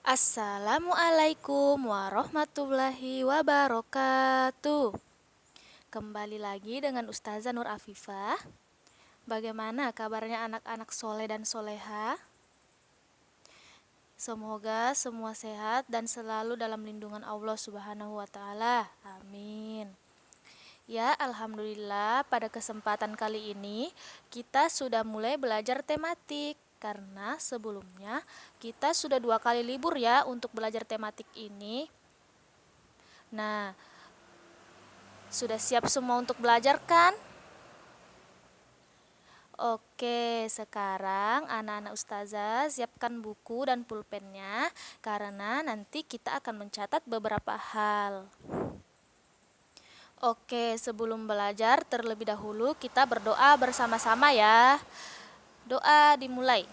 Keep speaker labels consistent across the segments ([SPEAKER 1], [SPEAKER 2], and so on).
[SPEAKER 1] Assalamualaikum warahmatullahi wabarakatuh. Kembali lagi dengan Ustazah Nur Afifah. Bagaimana kabarnya anak-anak soleh dan soleha? Semoga semua sehat dan selalu dalam lindungan Allah Subhanahu wa Ta'ala. Amin. Ya, alhamdulillah, pada kesempatan kali ini kita sudah mulai belajar tematik. Karena sebelumnya kita sudah 2 kali libur ya untuk belajar tematik ini. Nah, sudah siap semua untuk belajar kan? Oke, sekarang anak-anak ustazah siapkan buku dan pulpennya karena nanti kita akan mencatat beberapa hal. Oke, sebelum belajar terlebih dahulu kita berdoa bersama-sama ya. Doa dimulai.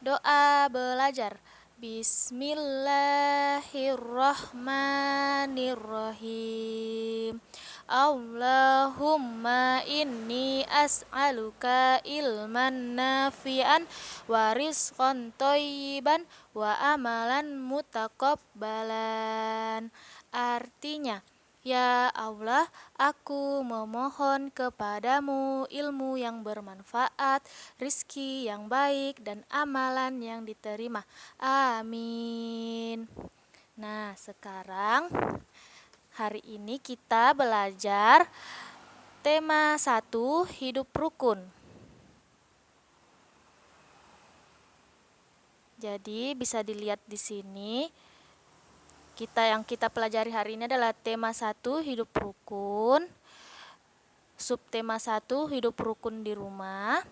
[SPEAKER 1] Doa belajar. Bismillahirrahmanirrahim. Allahumma inni as'aluka ilman nafi'an wa rizqan thayyiban wa amalan mutaqabbalan. Artinya, ya Allah, aku memohon kepadamu ilmu yang bermanfaat, rizki yang baik, dan amalan yang diterima. Amin. Nah, sekarang hari ini kita belajar tema 1, hidup rukun. Jadi bisa dilihat di sini, yang kita pelajari hari ini adalah tema 1, hidup rukun. Subtema 1, hidup rukun di rumah.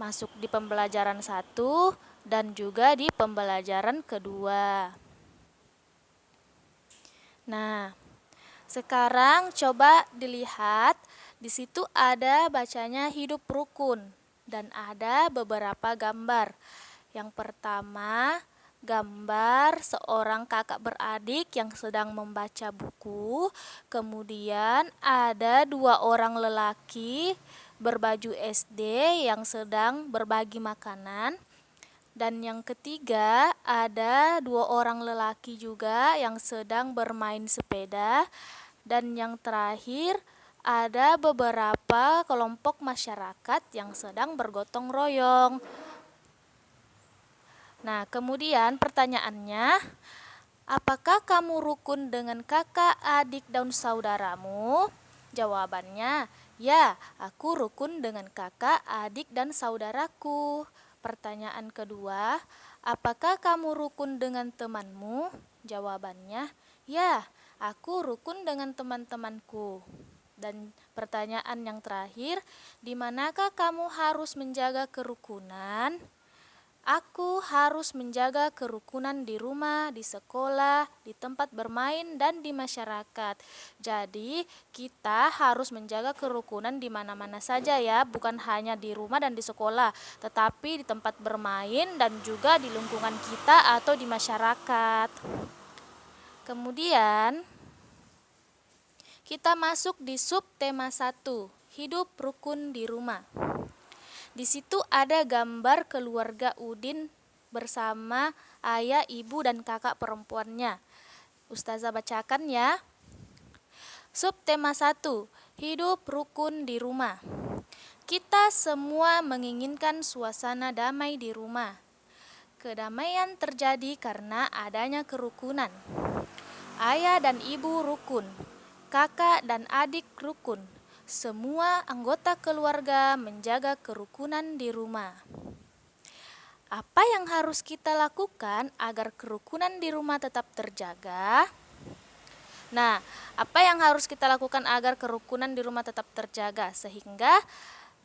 [SPEAKER 1] Masuk di pembelajaran 1 dan juga di pembelajaran kedua. Nah, sekarang coba dilihat, di situ ada bacanya hidup rukun dan ada beberapa gambar. Yang pertama, gambar seorang kakak beradik yang sedang membaca buku. Kemudian ada 2 orang lelaki berbaju SD yang sedang berbagi makanan. Dan yang ketiga, ada 2 orang lelaki juga yang sedang bermain sepeda. Dan yang terakhir, ada beberapa kelompok masyarakat yang sedang bergotong royong. Nah, kemudian pertanyaannya, apakah kamu rukun dengan kakak, adik, dan saudaramu? Jawabannya, ya, aku rukun dengan kakak, adik, dan saudaraku. Pertanyaan kedua, apakah kamu rukun dengan temanmu? Jawabannya, ya, aku rukun dengan teman-temanku. Dan pertanyaan yang terakhir, di manakah kamu harus menjaga kerukunan? Aku harus menjaga kerukunan di rumah, di sekolah, di tempat bermain, dan di masyarakat. Jadi, kita harus menjaga kerukunan di mana-mana saja ya, bukan hanya di rumah dan di sekolah, tetapi di tempat bermain dan juga di lingkungan kita atau di masyarakat. Kemudian, kita masuk di subtema 1, hidup rukun di rumah. Di situ ada gambar keluarga Udin bersama ayah, ibu, dan kakak perempuannya. Ustazah bacakan ya. Subtema 1, hidup rukun di rumah. Kita semua menginginkan suasana damai di rumah. Kedamaian terjadi karena adanya kerukunan. Ayah dan ibu rukun, kakak dan adik rukun. Semua anggota keluarga menjaga kerukunan di rumah. Apa yang harus kita lakukan agar kerukunan di rumah tetap terjaga? Nah, apa yang harus kita lakukan agar kerukunan di rumah tetap terjaga? Sehingga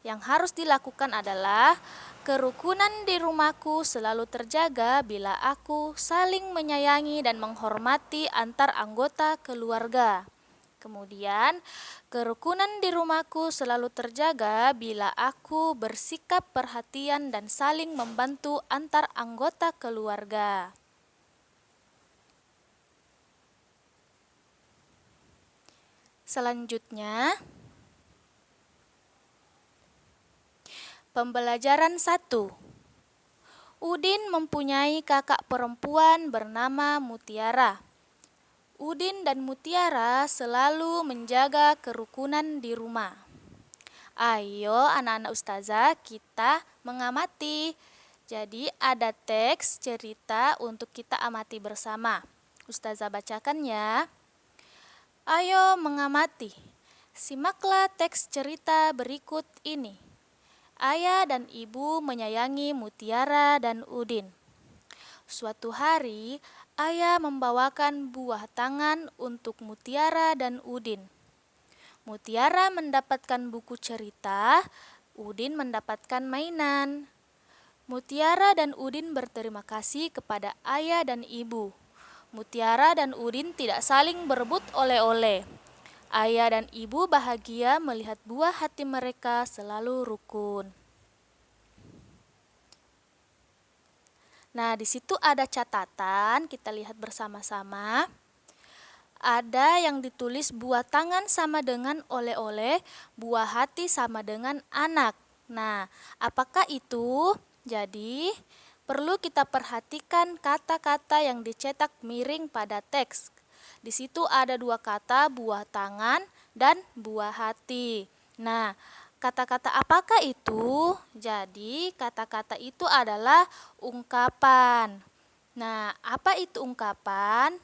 [SPEAKER 1] yang harus dilakukan adalah kerukunan di rumahku selalu terjaga bila aku saling menyayangi dan menghormati antar anggota keluarga. Kemudian, kerukunan di rumahku selalu terjaga bila aku bersikap perhatian dan saling membantu antar anggota keluarga. Selanjutnya, pembelajaran 1. Udin mempunyai kakak perempuan bernama Mutiara. Udin dan Mutiara selalu menjaga kerukunan di rumah. Ayo anak-anak ustazah kita mengamati. Jadi ada teks cerita untuk kita amati bersama. Ustazah bacakan ya. Ayo mengamati. Simaklah teks cerita berikut ini. Ayah dan ibu menyayangi Mutiara dan Udin. Suatu hari, ayah membawakan buah tangan untuk Mutiara dan Udin. Mutiara mendapatkan buku cerita, Udin mendapatkan mainan. Mutiara dan Udin berterima kasih kepada ayah dan ibu. Mutiara dan Udin tidak saling berebut oleh-oleh. Ayah dan ibu bahagia melihat buah hati mereka selalu rukun. Nah, di situ ada catatan, kita lihat bersama-sama. Ada yang ditulis buah tangan sama dengan oleh-oleh, buah hati sama dengan anak. Nah, apakah itu? Jadi, perlu kita perhatikan kata-kata yang dicetak miring pada teks. Di situ ada dua kata, buah tangan dan buah hati. Nah, kata-kata apakah itu? Jadi, kata-kata itu adalah ungkapan. Nah, apa itu ungkapan?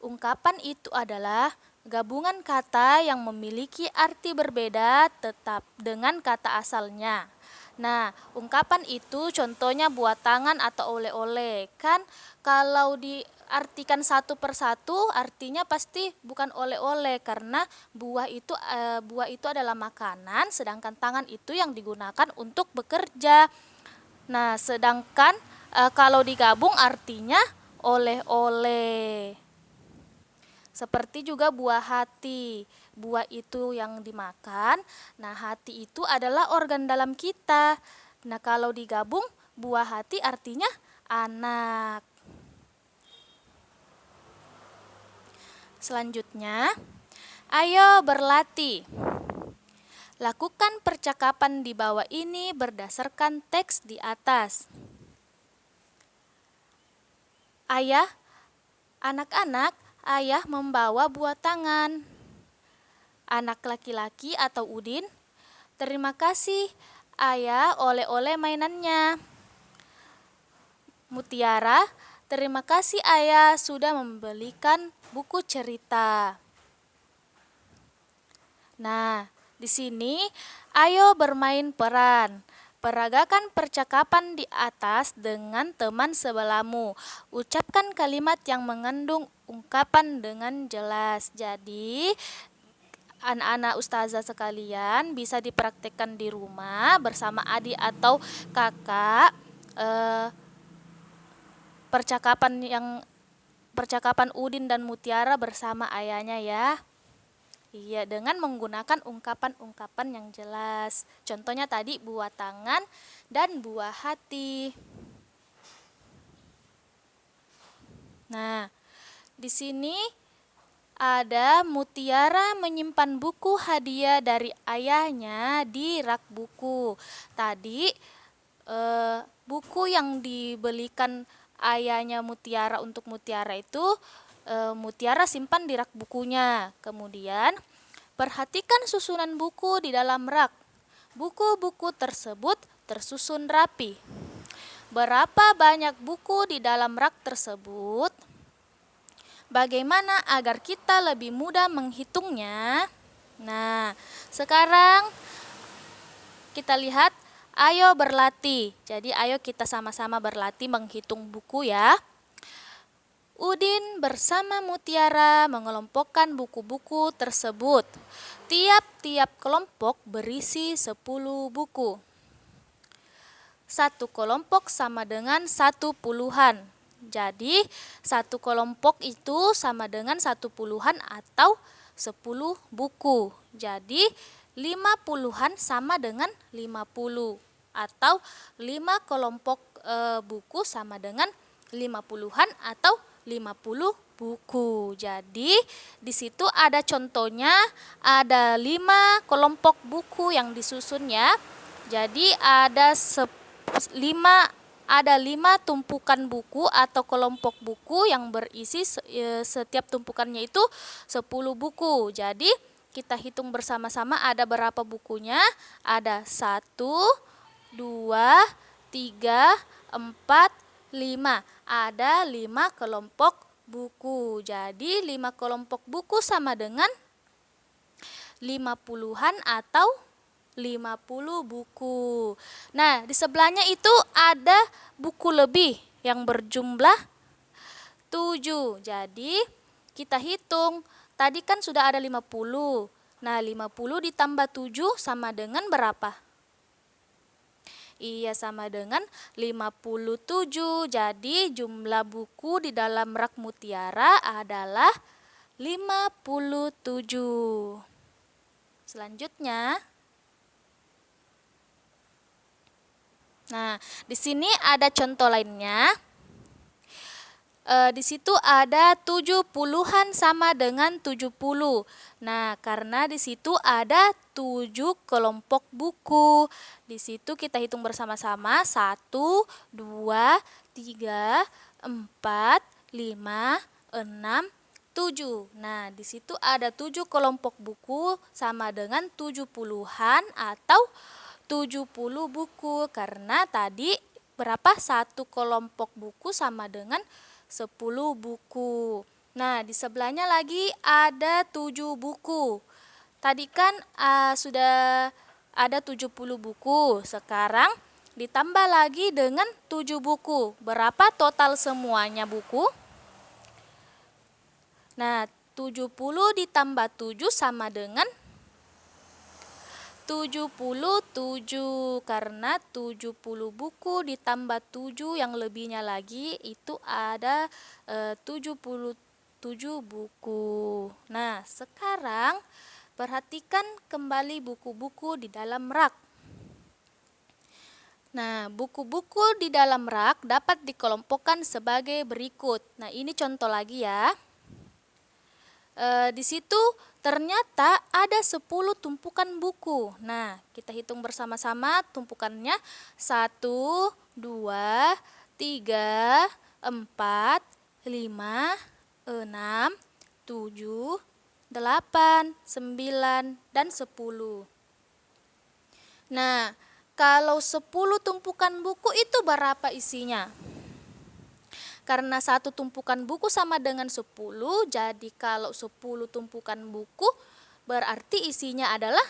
[SPEAKER 1] Ungkapan itu adalah gabungan kata yang memiliki arti berbeda tetap dengan kata asalnya. Nah, ungkapan itu contohnya buah tangan atau oleh-oleh. Kan kalau diartikan satu persatu artinya pasti bukan oleh-oleh karena buah itu adalah makanan, sedangkan tangan itu yang digunakan untuk bekerja. Nah, sedangkan kalau digabung artinya oleh-oleh. Seperti juga buah hati. Buah itu yang dimakan. Nah, hati itu adalah organ dalam kita. Nah, kalau digabung, buah hati artinya anak. Selanjutnya, ayo berlatih. Lakukan percakapan di bawah ini berdasarkan teks di atas. Ayah, anak-anak, ayah membawa buah tangan. Anak laki-laki atau Udin, terima kasih ayah oleh-oleh mainannya. Mutiara, terima kasih ayah sudah membelikan buku cerita. Nah, di sini ayo bermain peran. Peragakan percakapan di atas dengan teman sebelahmu. Ucapkan kalimat yang mengandung ungkapan dengan jelas. Jadi, anak-anak ustazah sekalian bisa dipraktekkan di rumah bersama adik atau kakak. Percakapan Udin dan Mutiara bersama ayahnya ya. Iya, dengan menggunakan ungkapan-ungkapan yang jelas. Contohnya tadi buah tangan dan buah hati. Nah, di sini ada Mutiara menyimpan buku hadiah dari ayahnya di rak buku. Tadi buku yang dibelikan ayahnya Mutiara untuk Mutiara itu Mutiara simpan di rak bukunya. Kemudian, perhatikan susunan buku di dalam rak. Buku-buku tersebut tersusun rapi. Berapa banyak buku di dalam rak tersebut? Bagaimana agar kita lebih mudah menghitungnya? Nah, sekarang kita lihat, ayo berlatih. Jadi, ayo kita sama-sama berlatih menghitung buku ya. Udin bersama Mutiara mengelompokkan buku-buku tersebut. Tiap-tiap kelompok berisi 10 buku. Satu kelompok sama dengan 1 puluhan. Jadi, satu kelompok itu sama dengan 1 puluhan atau 10 buku. Jadi, 5 puluhan sama dengan 50. Atau 5 kelompok buku sama dengan 5 puluhan atau 50 buku. Jadi, di situ ada contohnya, ada 5 kelompok buku yang disusun ya. Jadi, ada 5 ada 5 tumpukan buku atau kelompok buku yang berisi setiap tumpukannya itu 10 buku. Jadi kita hitung bersama-sama ada berapa bukunya. Ada 1, 2, 3, 4, 5. Ada 5 kelompok buku. Jadi 5 kelompok buku sama dengan 50-an atau 50 buku. Nah, di sebelahnya itu ada buku lebih yang berjumlah 7. Jadi, kita hitung. Tadi kan sudah ada 50. Nah, 50 ditambah 7 sama dengan berapa? Iya, sama dengan 57. Jadi, jumlah buku di dalam rak mutiara adalah 57. Selanjutnya, nah, di sini ada contoh lainnya. Di situ ada 70-an sama dengan 70. Nah, karena di situ ada 7 kelompok buku. Di situ kita hitung bersama-sama 1, 2, 3, 4, 5, 6, 7. Nah, di situ ada 7 kelompok buku sama dengan 70-an atau 70 buku. Karena tadi berapa? 1 kelompok buku sama dengan 10 buku. Nah, di sebelahnya lagi ada 7 buku. Tadi kan sudah ada 70 buku. Sekarang ditambah lagi dengan 7 buku. Berapa total semuanya buku? Nah, 70 ditambah 7 sama dengan 77. Karena 70 buku ditambah 7 yang lebihnya lagi itu ada 77 buku. Nah, sekarang perhatikan kembali buku-buku di dalam rak. Nah, buku-buku di dalam rak dapat dikelompokkan sebagai berikut. Nah, ini contoh lagi ya. Di situ ternyata ada 10 tumpukan buku. Nah, kita hitung bersama-sama tumpukannya 1, 2, 3, 4, 5, 6, 7, 8, 9, dan 10. Nah, kalau 10 tumpukan buku itu berapa isinya? Karena 1 tumpukan buku sama dengan 10, jadi kalau 10 tumpukan buku berarti isinya adalah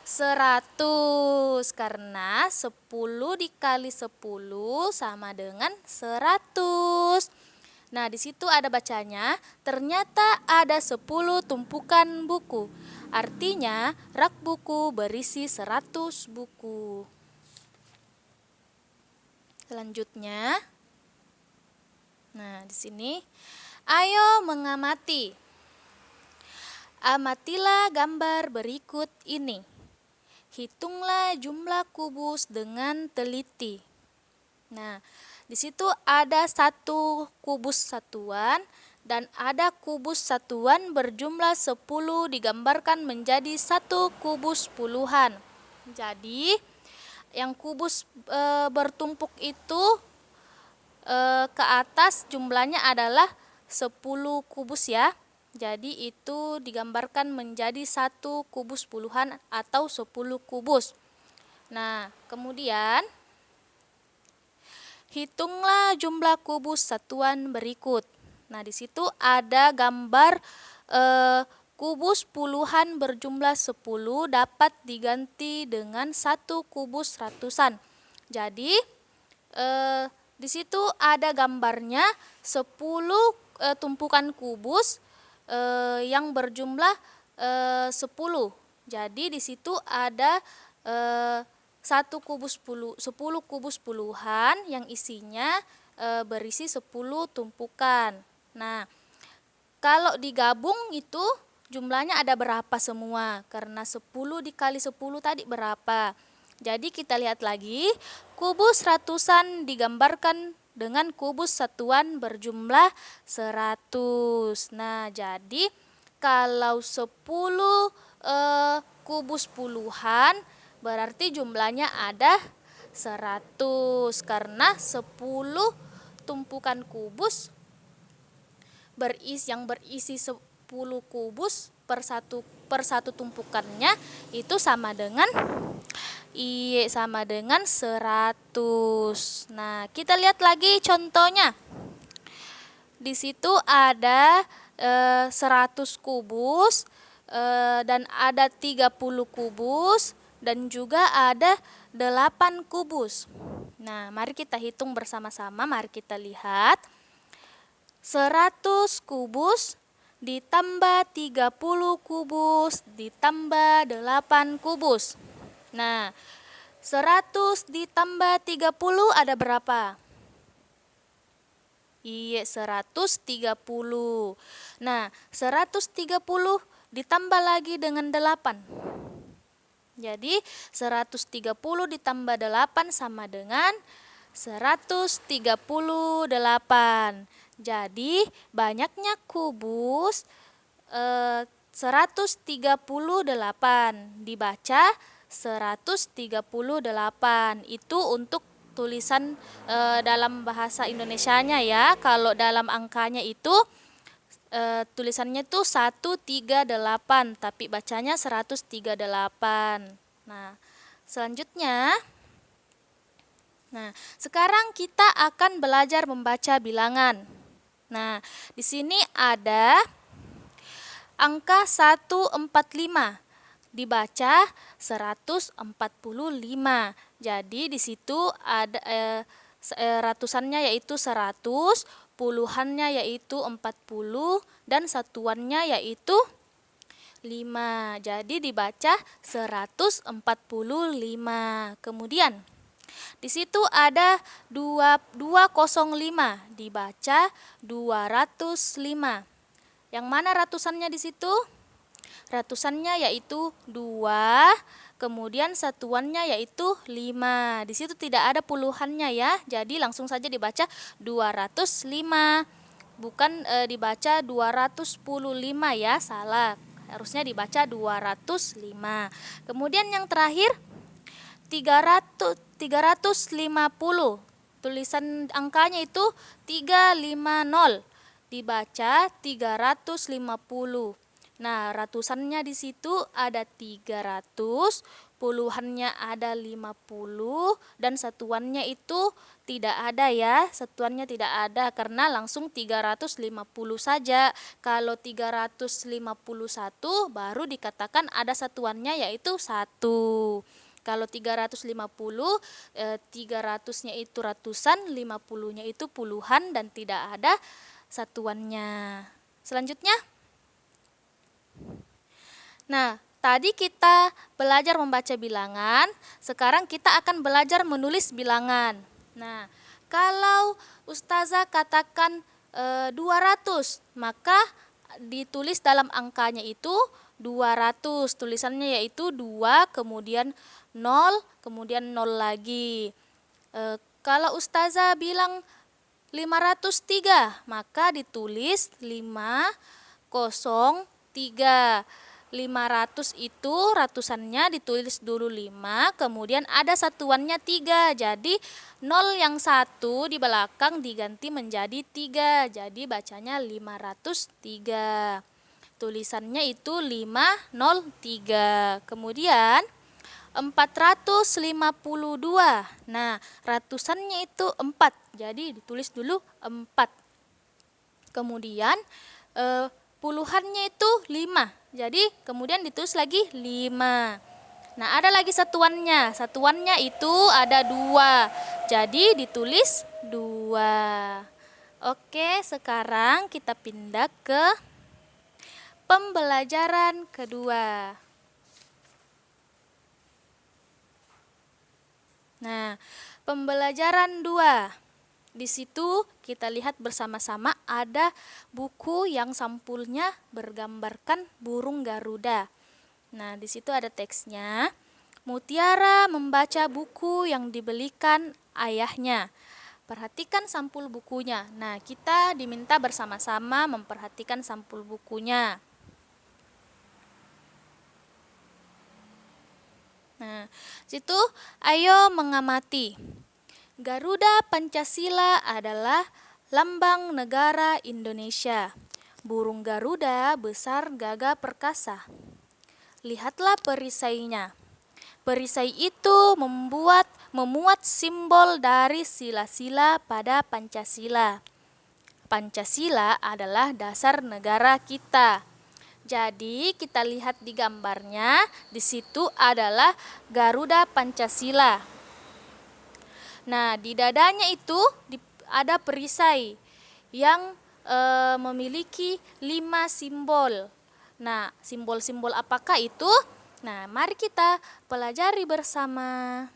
[SPEAKER 1] 100. Karena 10 dikali 10 sama dengan 100. Nah, di situ ada bacanya, ternyata ada 10 tumpukan buku. Artinya, rak buku berisi 100 buku. Selanjutnya, nah, di sini, ayo mengamati. Amatilah gambar berikut ini. Hitunglah jumlah kubus dengan teliti. Nah, di situ ada 1 kubus satuan dan ada kubus satuan berjumlah 10 digambarkan menjadi 1 kubus puluhan. Jadi, yang kubus bertumpuk itu ke atas jumlahnya adalah 10 kubus ya. Jadi itu digambarkan menjadi 1 kubus puluhan atau 10 kubus. Nah, kemudian hitunglah jumlah kubus satuan berikut. Nah, di situ ada gambar kubus puluhan berjumlah 10 dapat diganti dengan 1 kubus ratusan. Jadi di situ ada gambarnya 10 tumpukan kubus yang berjumlah 10. Jadi di situ ada 10 kubus puluhan yang isinya berisi 10 tumpukan. Nah, kalau digabung itu jumlahnya ada berapa semua? Karena 10 dikali 10 tadi berapa? Jadi kita lihat lagi, kubus ratusan digambarkan dengan kubus satuan berjumlah 100. Nah, jadi kalau 10 kubus puluhan berarti jumlahnya ada 100 karena 10 tumpukan kubus yang berisi 10 kubus per satu tumpukannya itu sama dengan 100. Nah, kita lihat lagi contohnya. Di situ ada 100 kubus dan ada 30 kubus dan juga ada 8 kubus. Nah, mari kita hitung bersama-sama, mari kita lihat. 100 kubus ditambah 30 kubus ditambah 8 kubus. Nah, 100 ditambah 30 ada berapa? Iya, 130. Nah, 130 ditambah lagi dengan 8. Jadi, 130 ditambah 8 sama dengan 138. Jadi, banyaknya kubus 138 dibaca 138. Itu untuk tulisan dalam bahasa Indonesianya ya. Kalau dalam angkanya itu tulisannya itu 138, tapi bacanya 138. Nah, selanjutnya, sekarang kita akan belajar membaca bilangan. Nah, di sini ada angka 145 dibaca 145. Jadi di situ ada ratusannya yaitu 100, puluhannya yaitu 40 dan satuannya yaitu 5. Jadi dibaca 145. Kemudian di situ ada 205 dibaca 205. Yang mana ratusannya di situ? Ratusannya yaitu 2, kemudian satuannya yaitu 5. Di situ tidak ada puluhannya ya. Jadi langsung saja dibaca 205. Bukan dibaca 215 ya, salah. Harusnya dibaca 205. Kemudian yang terakhir 350. Tulisan angkanya itu 350. Dibaca 350. Nah, ratusannya di situ ada 300, puluhannya ada 50 dan satuannya itu tidak ada ya. Satuannya tidak ada karena langsung 350 saja. Kalau 351 baru dikatakan ada satuannya yaitu 1. Kalau 350, 300-nya itu ratusan, 50-nya itu puluhan dan tidak ada satuannya. Selanjutnya. Nah, tadi kita belajar membaca bilangan, sekarang kita akan belajar menulis bilangan. Nah, kalau Ustazah katakan 200, maka ditulis dalam angkanya itu 200. Tulisannya yaitu 2, kemudian 0, kemudian 0 lagi. Kalau Ustazah bilang 503, maka ditulis 503. 500 itu ratusannya ditulis dulu 5, kemudian ada satuannya 3. Jadi 0 yang 1 di belakang diganti menjadi 3. Jadi bacanya 503. Tulisannya itu 503. Kemudian 452. Nah, ratusannya itu 4. Jadi ditulis dulu 4. Kemudian puluhannya itu 5. Jadi kemudian ditulis lagi 5. Nah, ada lagi satuannya. Satuannya itu ada 2. Jadi ditulis 2. Oke, sekarang kita pindah ke pembelajaran kedua. Nah, pembelajaran 2. Di situ kita lihat bersama-sama ada buku yang sampulnya bergambarkan burung Garuda. Nah, di situ ada teksnya. Mutiara membaca buku yang dibelikan ayahnya. Perhatikan sampul bukunya. Nah, kita diminta bersama-sama memperhatikan sampul bukunya. Nah, situ ayo mengamati. Garuda Pancasila adalah lambang negara Indonesia. Burung Garuda besar, gagah perkasa. Lihatlah perisainya. Perisai itu memuat simbol dari sila-sila pada Pancasila. Pancasila adalah dasar negara kita. Jadi kita lihat di gambarnya, di situ adalah Garuda Pancasila. Nah, di dadanya itu ada perisai yang memiliki 5 simbol. Nah, simbol-simbol apakah itu? Nah, mari kita pelajari bersama.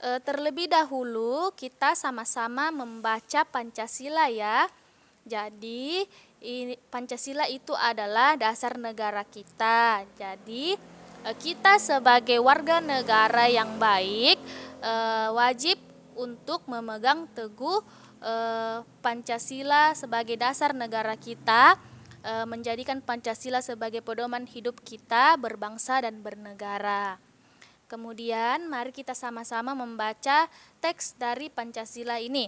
[SPEAKER 1] Terlebih dahulu kita sama-sama membaca Pancasila ya. Jadi Pancasila itu adalah dasar negara kita. Jadi kita sebagai warga negara yang baik wajib untuk memegang teguh Pancasila sebagai dasar negara kita, menjadikan Pancasila sebagai pedoman hidup kita berbangsa dan bernegara. Kemudian mari kita sama-sama membaca teks dari Pancasila ini.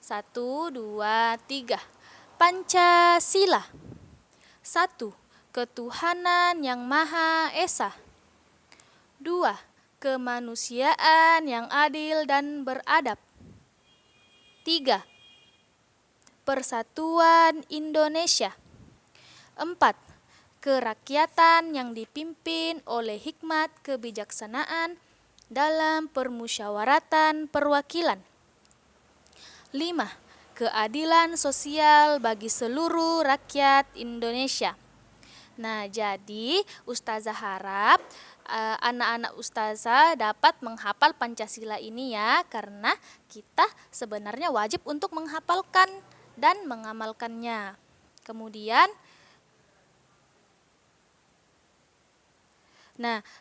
[SPEAKER 1] 1, 2, 3. Pancasila. 1. Ketuhanan yang Maha Esa. 2. Kemanusiaan yang adil dan beradab. 3. Persatuan Indonesia. 4. Kerakyatan yang dipimpin oleh hikmat kebijaksanaan dalam permusyawaratan perwakilan. 5. Keadilan sosial bagi seluruh rakyat Indonesia. Nah, jadi Ustazah harap anak-anak Ustazah dapat menghafal Pancasila ini ya, karena kita sebenarnya wajib untuk menghafalkan dan mengamalkannya. Kemudian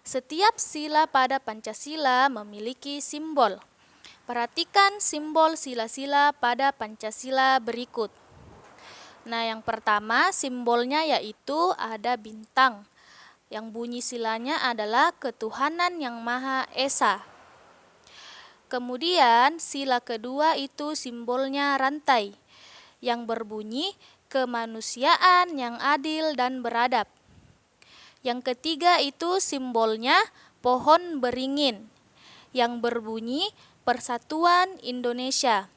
[SPEAKER 1] setiap sila pada Pancasila memiliki simbol. Perhatikan simbol sila-sila pada Pancasila berikut. Nah, yang pertama simbolnya yaitu ada bintang. Yang bunyi silanya adalah Ketuhanan yang Maha Esa. Kemudian sila kedua itu simbolnya rantai, yang berbunyi kemanusiaan yang adil dan beradab. Yang ketiga itu simbolnya pohon beringin yang berbunyi Persatuan Indonesia.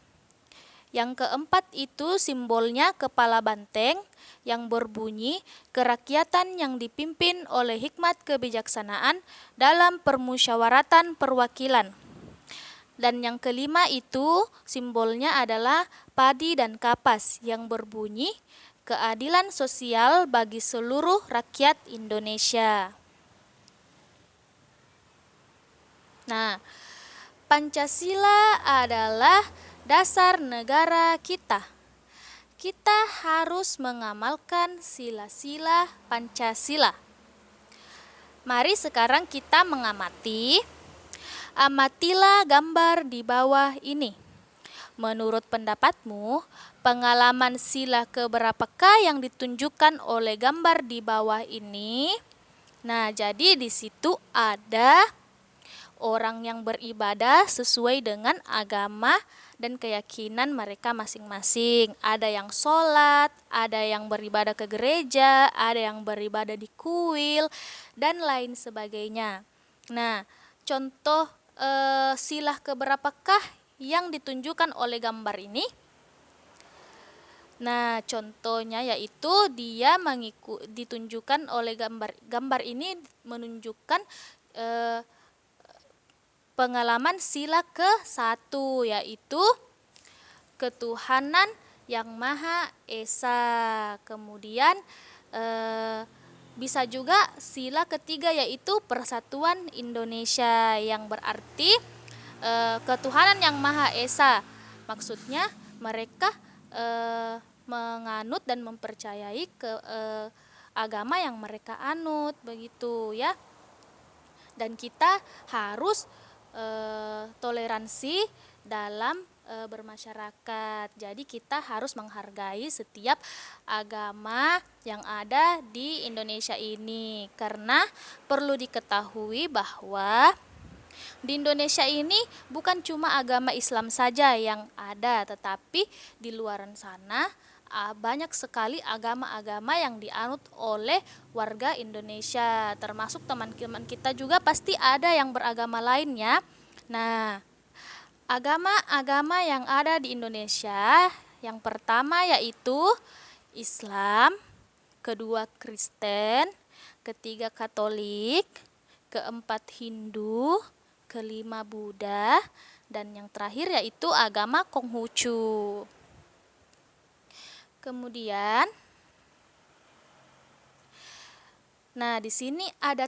[SPEAKER 1] Yang keempat itu simbolnya kepala banteng yang berbunyi kerakyatan yang dipimpin oleh hikmat kebijaksanaan dalam permusyawaratan perwakilan. Dan yang kelima itu simbolnya adalah padi dan kapas yang berbunyi keadilan sosial bagi seluruh rakyat Indonesia. Nah, Pancasila adalah dasar negara kita. Kita harus mengamalkan sila-sila Pancasila. Mari sekarang kita mengamati. Amatilah gambar di bawah ini. Menurut pendapatmu, pengalaman sila keberapakah yang ditunjukkan oleh gambar di bawah ini? Nah, jadi di situ ada orang yang beribadah sesuai dengan agama dan keyakinan mereka masing-masing. Ada yang sholat, ada yang beribadah ke gereja, ada yang beribadah di kuil, dan lain sebagainya. Nah, contoh sila keberapakah yang ditunjukkan oleh gambar ini? Nah, contohnya yaitu dia ditunjukkan oleh gambar ini menunjukkan pengalaman sila ke-1 yaitu Ketuhanan yang Maha Esa. Kemudian bisa juga sila ketiga yaitu Persatuan Indonesia yang berarti Ketuhanan yang Maha Esa. Maksudnya mereka menganut dan mempercayai agama yang mereka anut, begitu ya. Dan kita harus toleransi dalam bermasyarakat. Jadi kita harus menghargai setiap agama yang ada di Indonesia ini, karena perlu diketahui bahwa di Indonesia ini bukan cuma agama Islam saja yang ada, tetapi di luar sana banyak sekali agama-agama yang dianut oleh warga Indonesia, termasuk teman-teman kita juga pasti ada yang beragama lainnya. Nah, agama-agama yang ada di Indonesia, yang pertama yaitu Islam, kedua Kristen, ketiga Katolik, keempat Hindu, kelima Buddha, dan yang terakhir yaitu agama Konghucu. Kemudian, nah di sini ada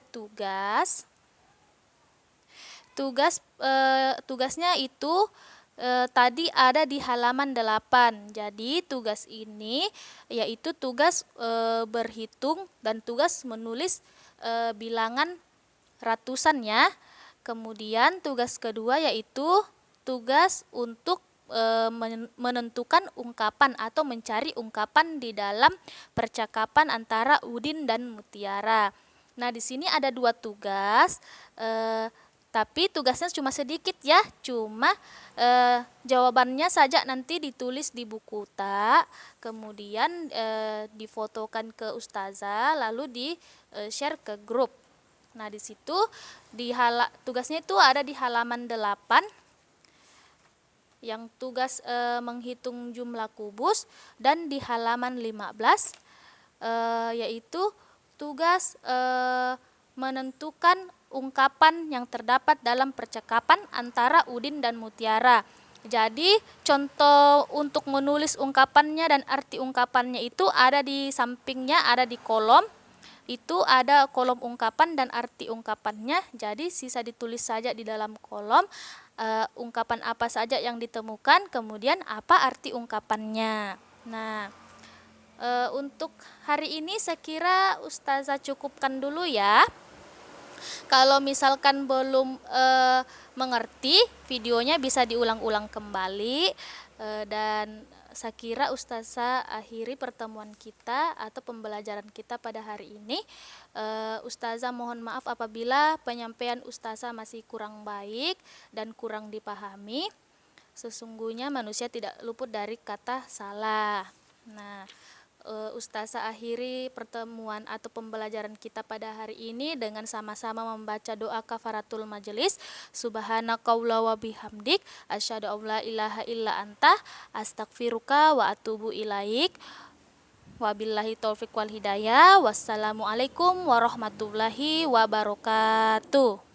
[SPEAKER 1] tugasnya itu tadi ada di halaman 8. Jadi tugas ini yaitu tugas berhitung dan tugas menulis bilangan ratusan ya. Kemudian tugas kedua yaitu tugas untuk menentukan ungkapan atau mencari ungkapan di dalam percakapan antara Udin dan Mutiara. Nah, di sini ada 2 tugas, tapi tugasnya cuma sedikit ya, cuma jawabannya saja nanti ditulis di buku tak, kemudian difotokan ke ustazah, lalu di-share ke grup. Nah, di situ tugasnya itu ada di halaman 8, yang tugas menghitung jumlah kubus, dan di halaman 15 yaitu tugas menentukan ungkapan yang terdapat dalam percakapan antara Udin dan Mutiara. Jadi contoh untuk menulis ungkapannya dan arti ungkapannya itu ada di sampingnya, ada di kolom. Itu ada kolom ungkapan dan arti ungkapannya. Jadi sisa ditulis saja di dalam kolom ungkapan apa saja yang ditemukan, kemudian apa arti ungkapannya. Nah, untuk hari ini saya kira ustazah cukupkan dulu ya. Kalau misalkan belum mengerti, videonya bisa diulang-ulang kembali, dan saya kira ustazah akhiri pertemuan kita atau pembelajaran kita pada hari ini. Ustazah mohon maaf apabila penyampaian ustazah masih kurang baik dan kurang dipahami. Sesungguhnya manusia tidak luput dari kata salah. Nah, ustazah akhiri pertemuan atau pembelajaran kita pada hari ini dengan sama-sama membaca doa kafaratul majelis. Subhanakallahi wa bihamdik, asyhadu an la ilaha illa anta, astaghfiruka wa atubu ilaik. Wabillahi taufik wal hidayah. Wassalamualaikum warahmatullahi wabarakatuh.